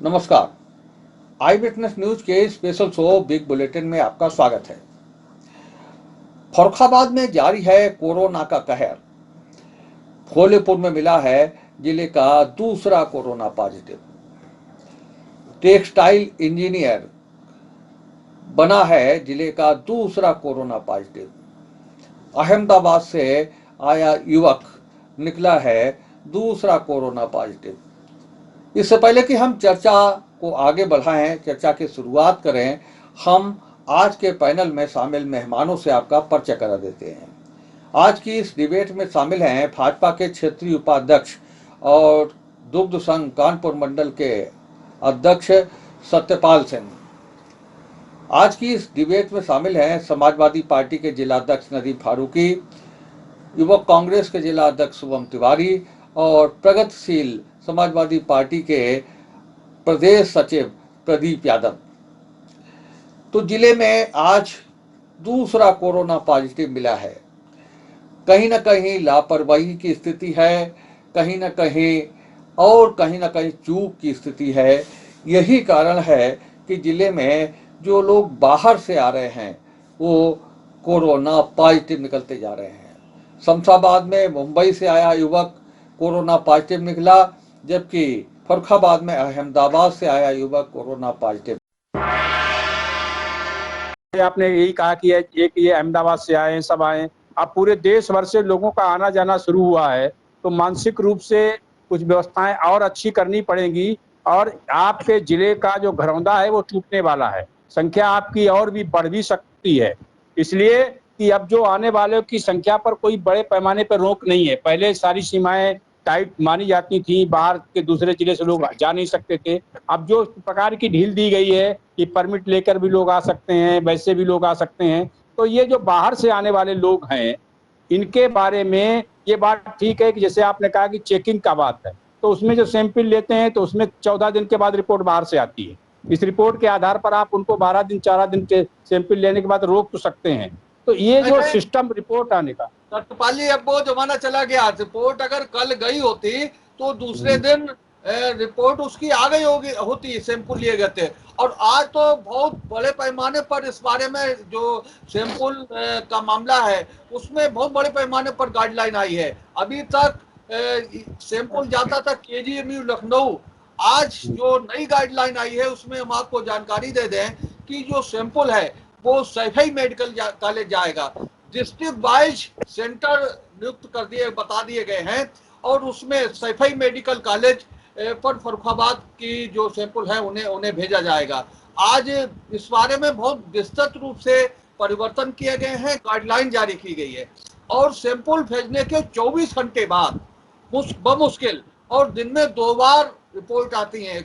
नमस्कार। आई witness news के special show big bulletin में आपका स्वागत है। फर्रुखाबाद में जारी है कोरोना का कहर। फूलेपुर में मिला है जिले का दूसरा कोरोना पॉजिटिव। टेक्सटाइल इंजीनियर बना है जिले का दूसरा कोरोना पॉजिटिव। अहमदाबाद से आया युवक निकला है दूसरा कोरोना पॉजिटिव। इससे पहले कि हम चर्चा को आगे बढ़ाएं, चर्चा की शुरुआत करें, हम आज के पैनल में शामिल मेहमानों से आपका परिचय करा देते हैं। आज की इस डिबेट में शामिल हैं भाजपा के क्षेत्रीय उपाध्यक्ष और दुग्ध संघ कानपुर मंडल के अध्यक्ष सत्यपाल सिंह। आज की इस डिबेट में शामिल हैं समाजवादी पार्टी के जिलाध्यक्ष नदीम फारूकी, युवक कांग्रेस के जिला अध्यक्ष शुभम तिवारी और प्रगतिशील समाजवादी पार्टी के प्रदेश सचिव प्रदीप यादव। तो जिले में आज दूसरा कोरोना पॉजिटिव मिला है। कहीं ना कहीं लापरवाही की स्थिति है, कहीं ना कहीं चूक की स्थिति है। यही कारण है कि जिले में जो लोग बाहर से आ रहे हैं वो कोरोना पॉजिटिव निकलते जा रहे हैं। शमशाबाद में मुंबई से आया युवक कोरोना पॉजिटिव निकला, जबकि फर्रुखाबाद में अहमदाबाद से आया युवक कोरोना पॉजिटिव। आपने यही कहा कि ये अहमदाबाद से आए, सब आए। अब पूरे देश भर से लोगों का आना जाना शुरू हुआ है, तो मानसिक रूप से कुछ व्यवस्थाएं और अच्छी करनी पड़ेंगी और आपके जिले का जो घरौंदा है वो टूटने वाला है। संख्या आपकी और भी बढ़ भी सकती है, इसलिए कि अब जो आने वालों की संख्या पर कोई बड़े पैमाने पर रोक नहीं है। पहले सारी सीमाएं टाइट मानी जाती थी, बाहर के दूसरे जिले से लोग जा नहीं सकते थे। अब जो प्रकार की ढील दी गई है कि परमिट लेकर भी लोग आ सकते हैं, वैसे भी लोग आ सकते हैं, तो ये जो बाहर से आने वाले लोग हैं इनके बारे में ये बात ठीक है कि जैसे आपने कहा कि चेकिंग का बात है, तो उसमें जो सैंपल लेते हैं तो उसमें 14 दिन के बाद रिपोर्ट बाहर से आती है। इस रिपोर्ट के आधार पर आप उनको 12 दिन 14 दिन के सैंपल लेने के बाद रोक तो सकते हैं। तो ये जो सिस्टम रिपोर्ट आने का, सत्यपाल जी, अब वो जमाना चला गया। रिपोर्ट अगर कल गई होती तो दूसरे दिन रिपोर्ट उसकी आ गई होती, सैंपल लिए गए थे। और आज तो बहुत बड़े पैमाने पर इस बारे में जो सैंपल का मामला है उसमें बहुत बड़े पैमाने पर गाइडलाइन आई है। अभी तक सैंपल जाता था केजीएमयू लखनऊ। आज जो नई गाइडलाइन आई है उसमें हम आपको जानकारी दे दें कि जो सैंपल है वो सैफई मेडिकल कॉलेज जाएगा। डिस्ट्रिक्ट वाइज सेंटर नियुक्त कर दिए, बता दिए गए हैं, और उसमें सैफई मेडिकल कॉलेज पर फर्रुखाबाद की जो सैंपल है उन्हें भेजा जाएगा। आज इस बारे में बहुत विस्तृत रूप से परिवर्तन किए गए हैं, गाइडलाइन जारी की गई है। और सैंपल भेजने के 24 घंटे बाद बमुश्किल और दिन में 2 बार रिपोर्ट आती है,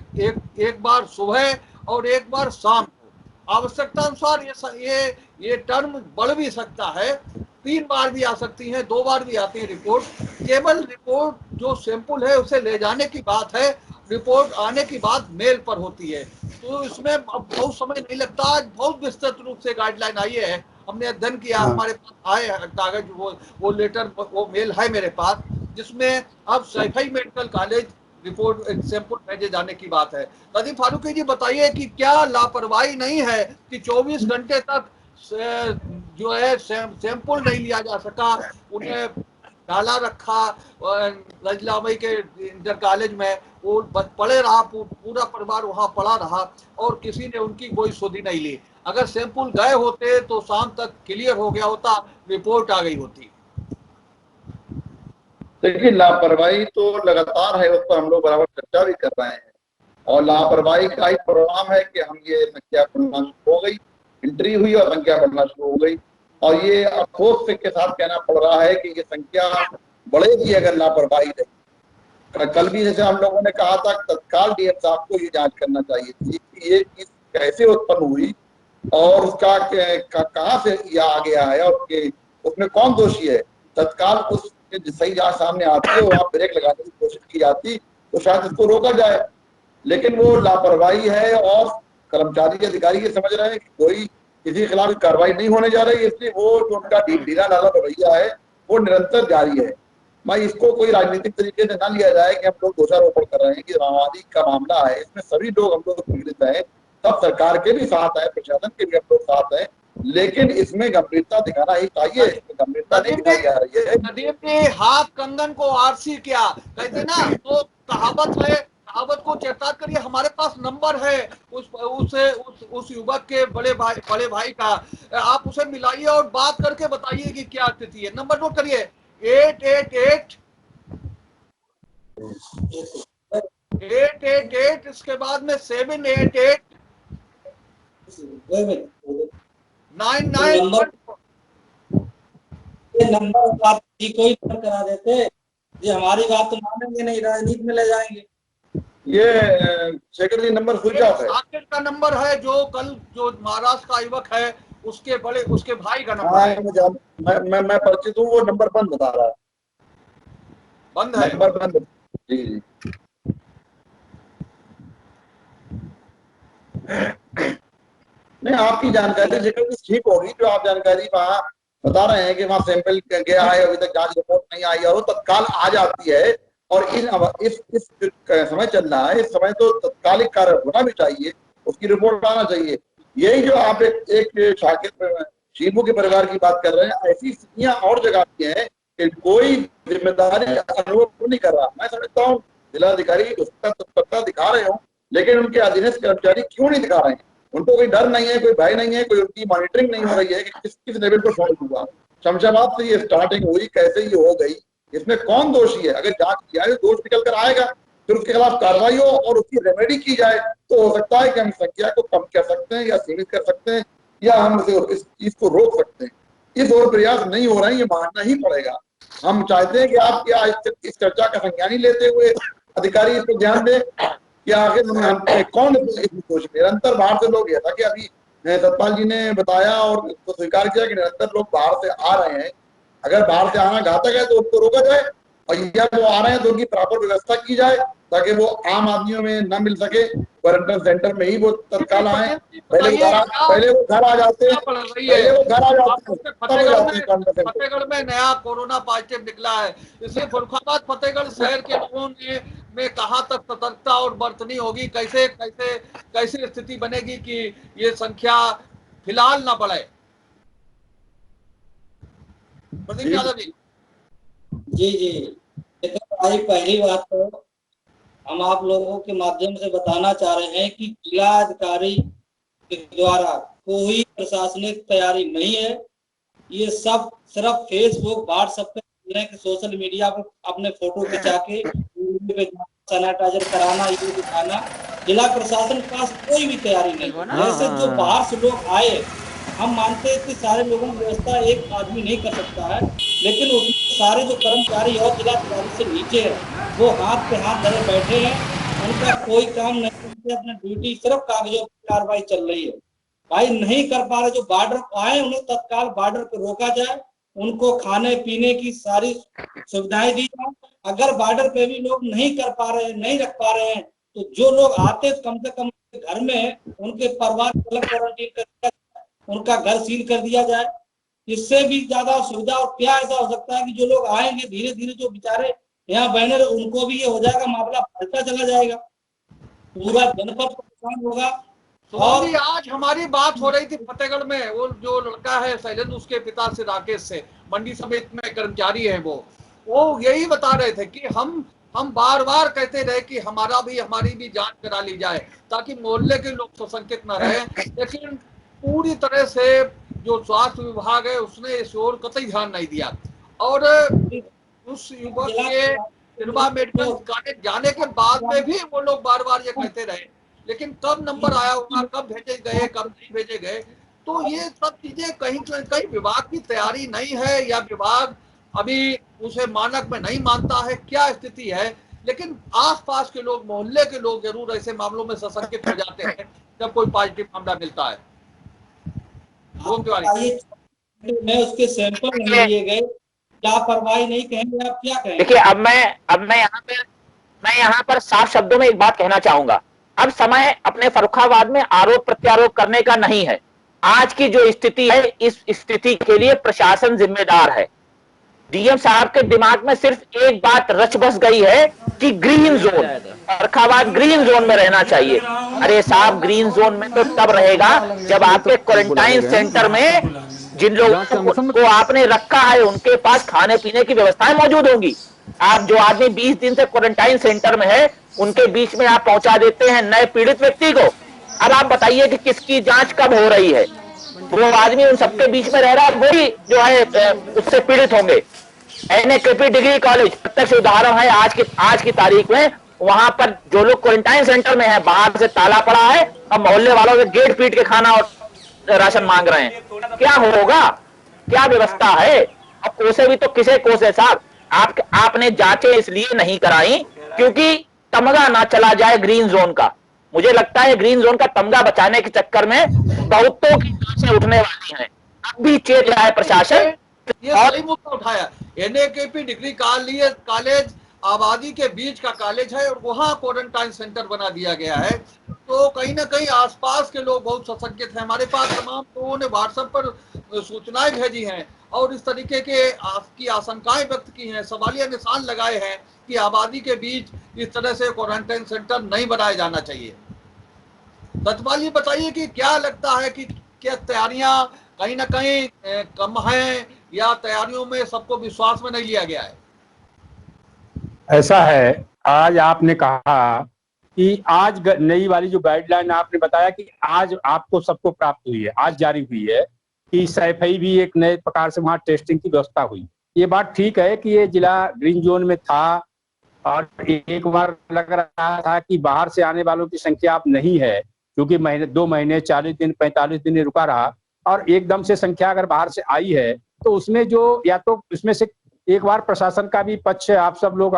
एक बार सुबह और एक बार शाम को। आवश्यकता अनुसार ये टर्म बढ़ भी सकता है, 3 बार भी आ सकती है, 2 बार भी आती है रिपोर्ट। केवल रिपोर्ट जो सैंपल है उसे ले जाने की बात है, रिपोर्ट आने की बात मेल पर होती है। तो इसमें अब बहुत समय नहीं लगता। आज बहुत विस्तृत रूप से गाइडलाइन आई है, हमने अध्ययन किया, हमारे पास आए कागज, वो लेटर, वो मेल है मेरे पास, जिसमें अब Saifai medical college report sample भेजे जाने की बात है। नदीम फारूकी जी, बताइए कि क्या लापरवाही नहीं है कि 24 घंटे तक जो है सैंपल नहीं लिया जा सका, उन्हें डाला रखा रजलामई के इंटर कॉलेज में, वो पड़े रहा, पूरा परिवार वहां पड़ा रहा और किसी ने उनकी कोई सुधि नहीं ली। अगर सैंपल गए होते तो शाम तक क्लियर हो गया होता, रिपोर्ट आ गई होती। देखिए, लापरवाही तो लगातार है, उस पर हम लोग बराबर चर्चा भी कर रहे हैं। और लापरवाही का ही परिणाम है कि हम ये संख्या बढ़ना शुरू हो गई, एंट्री हुई और संख्या बढ़ना शुरू हो गई। और ये अफसोस के साथ कहना पड़ रहा है कि ये संख्या बढ़ेगी अगर लापरवाही रही। कल भी जैसे हम लोगों ने कहा था, तत्काल डीएम साहब को ये जांच करना चाहिए थी कि ये चीज कैसे उत्पन्न हुई और उसका कहाँ से यह आ गया है और उसमें कौन दोषी है। तत्काल उस सही जांच सामने आती है, वहां ब्रेक लगाने की कोशिश की जाती तो शायद इसको रोका जाए। लेकिन वो लापरवाही है और कर्मचारी अधिकारी ये समझ रहे हैं कि कोई किसी के खिलाफ कार्रवाई नहीं होने जा रही है, इसलिए वो जो उनका ढीला ढाला रवैया है वो निरंतर जारी है। भाई इसको कोई राजनीतिक तरीके से ना लिया जाए कि हम लोग दोषारोपण कर रहे हैं कि माओवादी का मामला है, इसमें सभी लोग हम लोग पीड़ित हैं, सब सरकार के भी साथ है, प्रशासन के भी हम लोग साथ हैं, लेकिन इसमें गंभीरता दिखाना ही चाहिए। गंभीरता नहीं दिखाई जा रही है। नदीम ने हाथ कंगन को आरसी किया, कहते ना, तो कहावत है, कहावत को चरितार्थ करिए। हमारे पास नंबर है उस युवक के बड़े भाई का, आप उसे मिलाइए और बात करके बताइए कि क्या स्थिति है। नंबर नोट करिए, 888 इसके बाद में 788 99। ये नंबर बात कोई करा देते, ये हमारी बात तो मानेंगे नहीं, राजनीति में ले जाएंगे। ये Shekhar ji number switch off है। साकेत का नंबर है, जो कल जो महाराष्ट्र का युवक है उसके भाई का नंबर है। मैं परिचित हूँ, वो नंबर बंद बता रहा है, बंद है, नंबर बंद। जी नहीं, आपकी जानकारी ठीक होगी, जो आप जानकारी वहाँ बता रहे हैं कि वहाँ सैंपल गया है, अभी तक जांच रिपोर्ट नहीं आई और वो तत्काल आ जाती है, और इस समय चल रहा है, इस समय तो तत्कालिक कार्य होना भी चाहिए, उसकी रिपोर्ट आना चाहिए। यही जो आप एक शाकिर शिबू के परिवार की बात कर रहे हैं, ऐसी स्थितियां और जगह की हैं कि कोई जिम्मेदारी अनुभव नहीं कर रहा। मैं समझता हूँ जिलाधिकारी तत्परता दिखा रहे हो, लेकिन उनके अधीनस्थ कर्मचारी क्यों नहीं दिखा रहे हैं? उनको कोई डर नहीं है, कोई भय नहीं है, कोई उनकी मॉनिटरिंग नहीं हो रही है कि किस लेवल पर फॉल्ट हुआ। शमशाबाद से ये स्टार्टिंग हुई, कैसे ये हो गई, इसमें कौन दोषी है? अगर जांच किया है, दोष निकल कर आएगा, फिर उसके खिलाफ कार्रवाई हो और उसकी रेमेडी की जाए, तो हो सकता है कि हम संख्या को कम कर सकते हैं या सीमित कर सकते हैं, या हम इस चीज को रोक सकते हैं। इस और प्रयास नहीं हो रहे हैं, ये मानना ही पड़ेगा। हम चाहते हैं कि आप क्या इस चर्चा का संज्ञान लेते हुए अधिकारी इस पर ध्यान दें कि आखिर कौन दोषी। निरंतर बाहर से लोग, था कि अभी सतपाल जी ने बताया और तो स्वीकार किया कि निरंतर लोग बाहर से आ रहे हैं। अगर बाहर से आना घातक है तो उनको रोका जाए, और या जो आ रहे हैं तो उनकी प्रॉपर व्यवस्था की जाए ताकि वो आम आदमियों में न मिल सके। क्वारंटाइन सेंटर में ही वो तत्काल आए, पहले वो घर आ जाते हैं, फतेहगढ़ में नया कोरोना पॉजिटिव निकला है, इसलिए फर्रुखाबाद फतेहगढ़ शहर के लोगों में कहां तक सतर्कता और बरतनी होगी, कैसे स्थिति बनेगी कि ये संख्या फिलहाल ना बढ़े। प्रदीप यादव जी। जी देखो भाई, पहली बात तो हम आप लोगों के माध्यम से बताना चाह रहे हैं कि जिला अधिकारी के द्वारा कोई प्रशासनिक तैयारी नहीं है। ये सब सिर्फ फेसबुक, व्हाट्सएप पे, सोशल मीडिया पे अपने फोटो खिंचा के सैनिटाइजर कराना, ये दिखाना। जिला प्रशासन के पास कोई भी तैयारी नहीं है। जैसे जो बाहर से लोग आए, हम मानते हैं कि सारे लोगों की व्यवस्था एक आदमी नहीं कर सकता है, लेकिन उसमें सारे जो कर्मचारी और जिला अधिकारी से नीचे है, वो हाथ पे हाथ धरे बैठे हैं, उनका कोई काम नहीं, अपना ड्यूटी सिर्फ कागजों की कार्रवाई चल रही है। भाई नहीं कर पा रहे जो बॉर्डर आए, उन्हें तत्काल बॉर्डर पे रोका जाए, उनको खाने पीने की सारी सुविधाएं दी जाए। अगर बॉर्डर पे भी लोग नहीं कर पा रहे हैं, नहीं रख पा रहे हैं, तो जो लोग आते कम से कम घर में उनके परिवार को अलग क्वारंटीन कर दिया, उनका घर सील कर दिया जाए। इससे भी ज्यादा सुविधा और क्या ऐसा हो सकता है कि जो लोग आएंगे धीरे धीरे, जो बेचारे यहाँ बैनर, उनको भी ये हो जाएगा, मामला बढ़ता चला जाएगा, पूरा जनपद परेशान होगा। और आज हमारी बात हो रही थी फतेहगढ़ में, वो जो लड़का है शैलेंद्र, उसके पिता से, राकेश से, मंडी समिति में कर्मचारी है, वो यही बता रहे थे कि हम बार बार कहते रहे कि हमारी भी जांच करा ली जाए ताकि मोहल्ले के लोग सशंकित न रहे, लेकिन पूरी तरह से जो स्वास्थ्य विभाग है उसने इस ओर कतई ध्यान नहीं दिया। और उस युवक के निर्भया मेडिकल कॉलेज जाने के बाद में भी वो लोग बार बार ये कहते रहे, लेकिन कब नंबर आया होगा, कब भेजे गए, कब नहीं भेजे गए। तो ये सब चीजें कहीं विभाग की तैयारी नहीं है, या विभाग अभी उसे मानक में नहीं मानता है, क्या स्थिति है। लेकिन आसपास के लोग, मोहल्ले के लोग जरूर ऐसे मामलों में सशंकित हो जाते हैं जब कोई पॉजिटिव मामला मिलता है। में उसके सैंपल नहीं लिए गए, लापरवाही नहीं कहेंगे आप, क्या कहेंगे? देखिए, अब मैं यहाँ पर साफ शब्दों में एक बात कहना चाहूंगा। अब समय अपने फर्रुखाबाद में आरोप प्रत्यारोप करने का नहीं है। आज की जो स्थिति है, इस स्थिति के लिए प्रशासन जिम्मेदार है। डीएम साहब के दिमाग में सिर्फ एक बात रच बस गई है कि green zone, Farrukhabad green zone में रहना चाहिए। अरे साहब, ग्रीन जोन में तो तब रहेगा जब आपके क्वारंटाइन सेंटर में जिन लोगों को आपने रखा है उनके पास खाने पीने की व्यवस्थाएं मौजूद होंगी। आप जो आदमी 20 दिन से क्वारंटाइन सेंटर में है उनके बीच में आप पहुंचा देते हैं नए पीड़ित व्यक्ति को। अब आप बताइए कि किसकी जांच कब हो रही है? वो आदमी उन सबके बीच में रह रहा है, वही जो है उससे पीड़ित होंगे। NAKP डिग्री कॉलेज प्रत्यक्ष उदाहरण है आज की तारीख में। वहां पर जो लोग क्वारंटाइन सेंटर में है, बाहर से ताला पड़ा है और मोहल्ले वालों के गेट पीट के खाना और राशन मांग रहे हैं। क्या होगा? क्या व्यवस्था है? अब कोसे भी तो किसे कोसे साहब। आपने जांचें इसलिए नहीं कराई क्योंकि तमगा ना चला जाए ग्रीन जोन का। मुझे लगता है ग्रीन जोन का तमगा बचाने के चक्कर में बहुतों की जांचें उठने वाली हैं। अब भी चेत रहा है प्रशासन। ये सही मुद्दा उठाया। NAKP डिग्री कॉलेज आबादी के बीच का कॉलेज है और वहाँ क्वारंटाइन सेंटर बना दिया गया है, तो कहीं ना कहीं आसपास के लोग बहुत सशंकित हैं। हमारे पास तमाम लोगों ने व्हाट्सएप पर सूचनाएं भेजी हैं और इस तरीके की आशंकाएं व्यक्त की हैं, सवालिया निशान लगाए हैं कि आबादी के बीच इस तरह से क्वारंटाइन सेंटर नहीं बनाया जाना चाहिए। सतपाल, ये बताइए कि क्या लगता है कि क्या तैयारियां कहीं ना कहीं कम हैं या तैयारियों में सबको विश्वास में नहीं लिया गया है? ऐसा है, आज आपने कहा कि आज नई वाली जो गाइडलाइन आपने बताया कि आज आपको सबको प्राप्त हुई है, आज जारी हुई है कि सैफई भी एक नए प्रकार से वहां टेस्टिंग की व्यवस्था हुई। ये बात ठीक है कि ये जिला ग्रीन जोन में था और एक बार लग रहा था कि बाहर से आने वालों की संख्या अब नहीं है, क्योंकि 2 महीने 40 दिन 45 दिन रुका रहा और एकदम से संख्या अगर बाहर से आई है तो उसमें जो या तो इसमें से एक बार प्रशासन का भी पक्ष है, आप सब लोग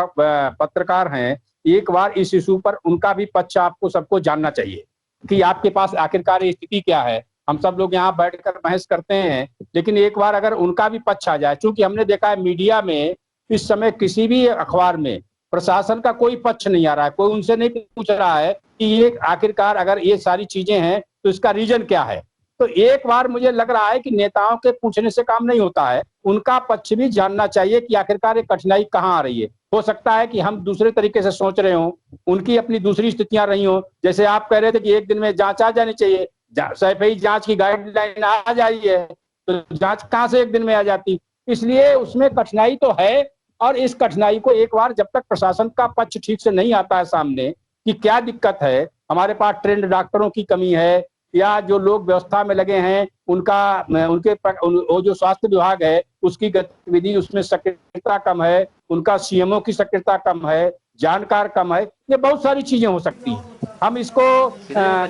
पत्रकार हैं, एक बार इस इशू पर उनका भी पक्ष आपको सबको जानना चाहिए कि आपके पास आखिरकार स्थिति क्या है। हम सब लोग यहाँ बैठकर बहस करते हैं, लेकिन एक बार अगर उनका भी पक्ष आ जाए, क्योंकि हमने देखा है मीडिया में इस समय किसी भी अखबार में प्रशासन का कोई पक्ष नहीं आ रहा है, कोई उनसे नहीं पूछ रहा है कि ये आखिरकार अगर ये सारी चीजें हैं तो इसका रीजन क्या है। तो एक बार मुझे लग रहा है कि नेताओं के पूछने से काम नहीं होता है, उनका पक्ष भी जानना चाहिए कि आखिरकार ये कठिनाई कहाँ आ रही है। हो सकता है कि हम दूसरे तरीके से सोच रहे हों, उनकी अपनी दूसरी स्थितियां रही हों। जैसे आप कह रहे थे कि एक दिन में जांच आ जानी चाहिए, सैफई जांच की गाइडलाइन आ जाई है, तो जांच कहाँ से एक दिन में आ जाती। इसलिए उसमें कठिनाई तो है और इस कठिनाई को एक बार जब तक प्रशासन का पक्ष ठीक से नहीं आता है सामने कि क्या दिक्कत है, हमारे पास ट्रेंड डॉक्टरों की कमी है या जो लोग व्यवस्था में लगे हैं वो जो स्वास्थ्य विभाग है उसकी गतिविधि उसमें सक्रियता कम है, उनका CMO की सक्रियता कम है, जानकार कम है, ये बहुत सारी चीजें हो सकती हैं। हम इसको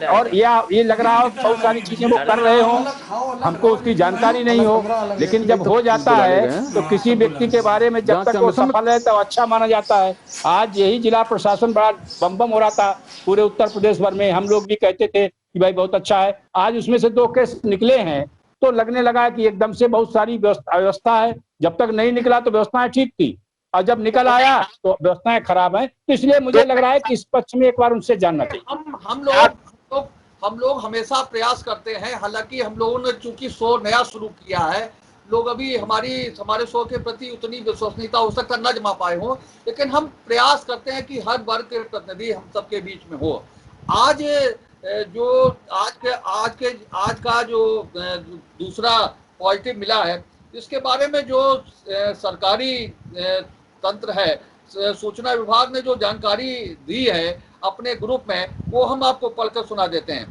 और ये लग रहा हो बहुत सारी चीजें वो कर रहे हो, हमको उसकी जानकारी नहीं हो, लेकिन जब हो जाता है तो किसी व्यक्ति के बारे में जब तक वो सफल है तो अच्छा माना जाता है। आज यही जिला प्रशासन बड़ा बम हो रहा था पूरे उत्तर प्रदेश भर में, हम लोग भी कहते थे कि भाई बहुत अच्छा है। आज उसमें से 2 केस निकले हैं तो लगने लगा कि एकदम से बहुत सारी व्यवस्था है, जब तक नहीं निकला तो व्यवस्थाएं ठीक थी और जब निकल आया तो व्यवस्थाएं खराब है। तो इसलिए मुझे लग रहा है कि इस पक्ष में एक बार उनसे जानना चाहिए। हम लोग हमेशा प्रयास करते हैं, हालांकि हम लोगों ने चूंकि शो नया शुरू किया है, लोग अभी हमारे शो के प्रति उतनी विश्वसनीयता हो सकता न जमा पाए हो, लेकिन हम प्रयास करते हैं कि हर वर्ग के प्रतिनिधि हम सबके बीच में हो। आज का जो दूसरा पॉजिटिव मिला है, इसके बारे में जो सरकारी तंत्र है, सूचना विभाग ने जो जानकारी दी है अपने ग्रुप में, वो हम आपको पढ़कर सुना देते हैं।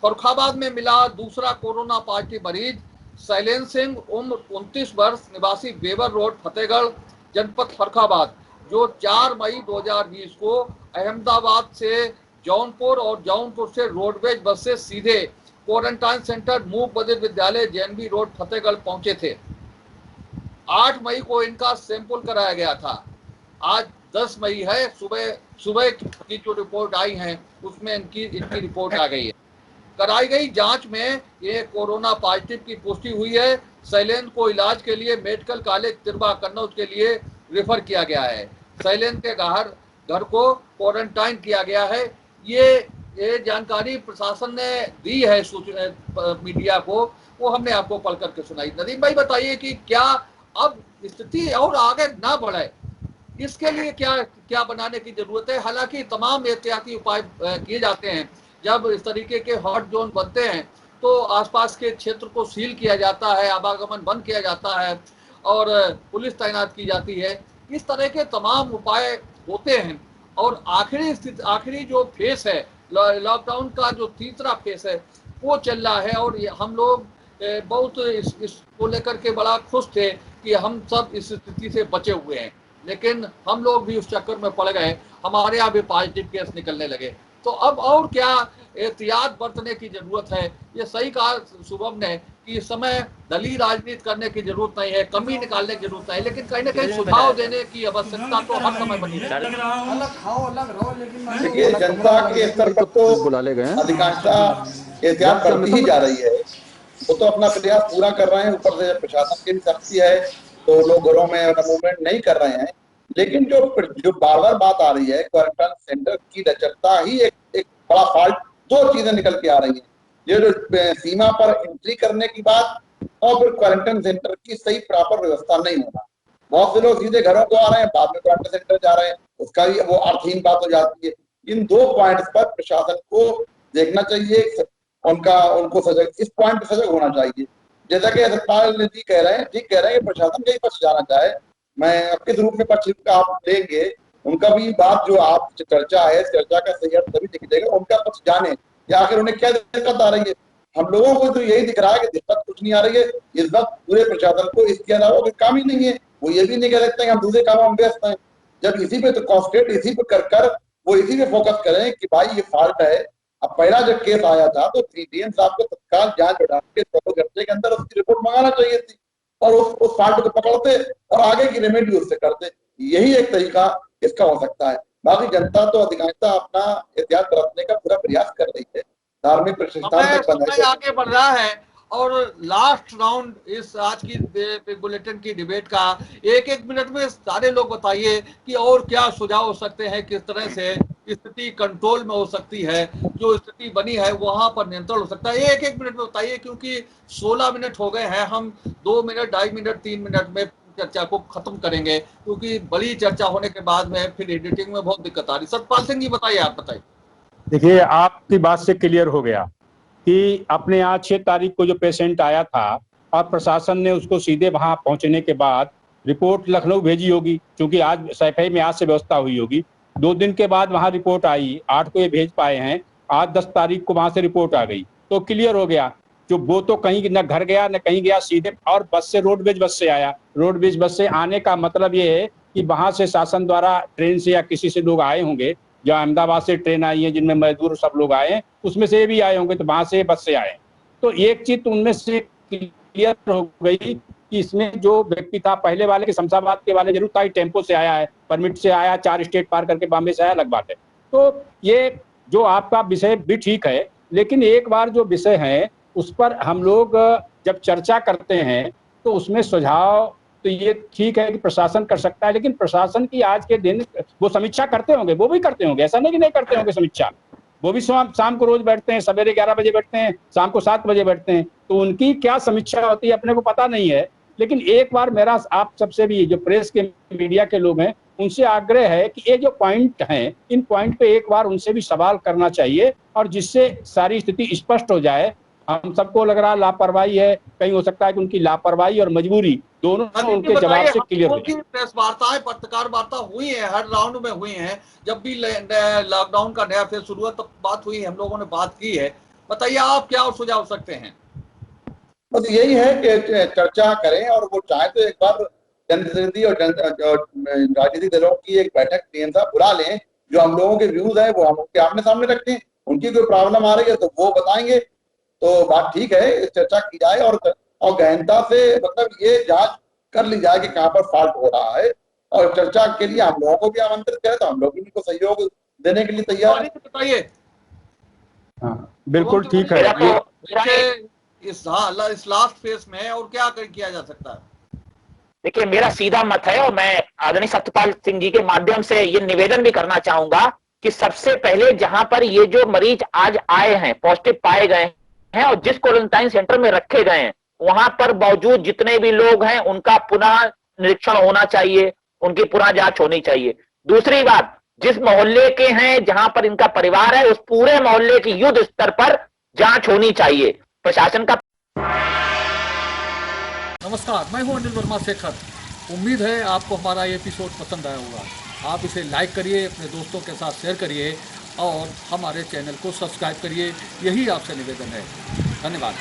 फर्रुखाबाद में मिला दूसरा कोरोना पॉजिटिव मरीज शैलेंद्र सिंह, उम्र 29 वर्ष, निवासी बेवर रोड, फतेहगढ़ जनपद फर्रुखाबाद, जो 4 मई 2020 को अहमदाबाद से जौनपुर और जौनपुर से रोडवेज बस से सीधे क्वारंटाइन सेंटर मूक बधिर विद्यालय JNV रोड फतेहगढ़ पहुंचे थे। 8 मई को इनका सैंपल कराया गया था। आज 10 मई है, सुबह की जो रिपोर्ट आई है उसमें इनकी रिपोर्ट आ गई है। कराई गई जांच में ये कोरोना पॉजिटिव की पुष्टि हुई है। शैलेंद्र को इलाज के लिए मेडिकल कॉलेज तिरवा कन्नौज के लिए रेफर किया गया है। शैलेंद्र के घर को क्वारंटाइन किया गया है। ये जानकारी प्रशासन ने दी है सूचना मीडिया को, वो हमने आपको पढ़ करके सुनाई। नदीम भाई बताइए कि क्या अब स्थिति और आगे ना बढ़े, इसके लिए क्या क्या बनाने की जरूरत है। हालांकि तमाम एहतियाती उपाय किए जाते हैं। जब इस तरीके के हॉट जोन बनते हैं तो आसपास के क्षेत्र को सील किया जाता है, आवागमन बंद किया जाता है और पुलिस तैनात की जाती है। इस तरह के तमाम उपाय होते हैं। और आखिरी जो फेस है लॉकडाउन का, जो तीसरा फेस है वो चल रहा है। और हम लोग बहुत इसको लेकर के बड़ा खुश थे कि हम सब इस स्थिति से बचे हुए हैं, लेकिन हम लोग भी उस चक्कर में पड़ गए, हमारे यहाँ भी पॉजिटिव केस निकलने लगे। तो अब और क्या एहतियात बरतने की जरूरत है। ये सही कहा शुभम ने कि इस समय दलीय राजनीति करने की जरूरत नहीं है, कमी निकालने की जरूरत नहीं, लेकिन कहीं ना कहीं सुझाव देने की आवश्यकता तो हर समय बनी रहती है। देखिए, जनता के स्तर पर तो अधिकांशतः एहतियात बढ़ती ही जा रही है। वो तो अपना प्रयास पूरा कर रहे हैं, ऊपर से प्रशासन की भी सख्ती है तो लोग घरों में मूवमेंट नहीं कर रहे हैं। लेकिन जो बार बार बात आ रही है, क्वारंटाइन सेंटर की लचकता ही एक बड़ा फॉल्ट। दो चीजें निकल के आ रही हैं, ये जो सीमा पर एंट्री करने की बात और फिर क्वारंटाइन सेंटर की सही प्रॉपर व्यवस्था नहीं होना। बहुत से लोग सीधे घरों को आ रहे हैं, बाद में क्वारंटाइन सेंटर जा रहे हैं, उसका भी वो अर्थहीन बात हो जाती है। इन दो पॉइंट्स पर प्रशासन को देखना चाहिए, उनको सजग, इस पॉइंट पर सजग होना चाहिए। जैसा कि सतपाल जी कह रहे हैं, ठीक कह रहे हैं कि प्रशासन कहीं पक्ष जाना चाहे, मैं किस रूप में पक्ष का आप लेंगे, उनका भी बात जो आप चर्चा है, चर्चा का सही अर्थ तभी दिखेगा उनका पक्ष जाने या आखिर उन्हें क्या दिक्कत आ रही है। हम लोगों को तो यही दिख रहा है कि दिक्कत कुछ नहीं आ रही है। इस वक्त पूरे प्रशासन को इसके अलावा कोई काम ही नहीं है। वो ये भी नहीं कह सकते कि हम दूसरे कामों में व्यस्त हैं। जब इसी पे तो कॉन्सेंट्रेट इसी पे कर वो इसी पे फोकस करें कि भाई ये फॉल्ट है। अब पहला जब केस आया था तो डीएम साहब को तत्काल जांच बढ़ा के 24 घंटे के अंदर उसकी रिपोर्ट मंगाना चाहिए थी और उस फॉल्ट को पकड़ते और आगे की रेमेडी उससे करते। यही एक तरीका इसका हो सकता है। बाकी जनता तो अधिकांशतः अपना एहतियात बरतने का पूरा प्रयास कर रही है। धार्मिक प्रतिष्ठान तक बंद है, आगे बढ़ रहा है। और लास्ट राउंड इस आज की बुलेटिन की डिबेट का एक मिनट में सारे लोग बताइए कि और क्या सुझाव हो सकते हैं, किस तरह से स्थिति कंट्रोल में हो सकती है, जो स्थिति बनी है वहां पर नियंत्रण हो सकता है। एक मिनट में बताइए, क्योंकि 16 मिनट हो गए हैं। हम 2 मिनट, 2.5 मिनट, 3 मिनट में चर्चा को खत्म करेंगे, क्योंकि बड़ी चर्चा होने के बाद में फिर एडिटिंग में बहुत दिक्कत आ रही। सतपाल सिंह जी बताइए, आप बताइए। देखिए, आपकी बात से क्लियर हो गया कि अपने यहाँ 6 तारीख को जो पेशेंट आया था और प्रशासन ने उसको सीधे वहां पहुंचने के बाद रिपोर्ट लखनऊ भेजी होगी, क्योंकि आज सैफई में आज से व्यवस्था हुई होगी। 2 दिन के बाद वहां रिपोर्ट आई, 8 को ये भेज पाए हैं, आज 10 तारीख को वहां से रिपोर्ट आ गई, तो क्लियर हो गया। जो वो तो कहीं न घर गया न कहीं गया, सीधे और बस से रोडवेज बस से आया। रोडवेज बस से आने का मतलब ये है कि वहां से शासन द्वारा ट्रेन से या किसी से लोग आए होंगे, जो अहमदाबाद से ट्रेन आई है जिनमें मजदूर सब लोग आए हैं, उसमें से भी आए होंगे, तो वहां से बस से आए। तो एक चीज उनमें से क्लियर हो गई कि इसमें जो व्यक्ति था पहले वाले के शमशाबाद के वाले जरूर था, टेम्पो से आया है, परमिट से आया, 4 स्टेट पार करके बॉम्बे से आया, अलग बात है। तो ये जो आपका विषय भी ठीक है, लेकिन एक बार जो विषय है उस पर हम लोग जब चर्चा करते हैं तो उसमें सुझाव तो ये ठीक है कि प्रशासन कर सकता है, लेकिन प्रशासन की आज के दिन वो समीक्षा करते होंगे, वो भी करते होंगे, ऐसा नहीं कि नहीं करते होंगे समीक्षा। वो भी शाम को रोज बैठते हैं, सवेरे 11 बजे बैठते हैं, शाम को 7 बजे बैठते हैं, तो उनकी क्या समीक्षा होती है अपने को पता नहीं है। लेकिन एक बार मेरा आप सबसे भी, जो प्रेस के मीडिया के लोग हैं, उनसे आग्रह है कि ये जो पॉइंट हैं, इन पॉइंट पे एक बार उनसे भी सवाल करना चाहिए, और जिससे सारी स्थिति स्पष्ट हो जाए। हम सबको लग रहा लापरवाही है, कहीं हो सकता है कि उनकी लापरवाही और मजबूरी दोनों उनके जवाब से क्लियर हो जाए। प्रेस वार्ताएं, पत्रकार वार्ता हुई है, हर राउंड में हुई है। जब भी लॉकडाउन का नया फेज शुरू हुआ तब बात हुई है, हम लोगों ने बात की है। बताइए आप क्या और सुझाव सकते हैं? बस यही है कि चर्चा करें, और वो चाहे तो एक बार जनप्रतिनिधि और राजनीतिक दलों की एक बैठक डीएम साहब बुला लें, जो हम लोगों के व्यूज है वो हम उनके आमने सामने रखें। उनकी कोई प्रॉब्लम आ रही है तो वो बताएंगे, तो बात ठीक है, चर्चा की जाए और गहनता से मतलब ये जांच कर ली जाए कि कहाँ पर फॉल्ट हो रहा है। और चर्चा के लिए हम लोगों को भी आमंत्रित करें तो हम लोग भी इनको सहयोग देने के लिए तैयार हैं। बताइए। बिल्कुल ठीक है। इस लास्ट फेज में और क्या किया जा सकता है? देखिए, मेरा सीधा मत है, और मैं आदरणीय सत्यपाल सिंह जी के माध्यम से ये निवेदन भी करना चाहूंगा कि सबसे पहले जहां पर ये जो मरीज आज आए हैं, पॉजिटिव पाए गए हैं और जिस क्वारंटाइन सेंटर में रखे गए हैं, वहां पर मौजूद जितने भी लोग हैं उनका पुनः निरीक्षण होना चाहिए, उनकी पुनः जांच होनी चाहिए। दूसरी बात, जिस मोहल्ले के हैं जहां पर इनका परिवार है, उस पूरे मोहल्ले की युद्ध स्तर पर जांच होनी चाहिए। प्रशासन का नमस्कार, मैं हूं अनिल वर्मा शेखर। उम्मीद है आपको हमारा ये एपिसोड पसंद आया होगा। आप इसे लाइक करिए, अपने दोस्तों के साथ शेयर करिए और हमारे चैनल को सब्सक्राइब करिए। यही आपसे निवेदन है। धन्यवाद।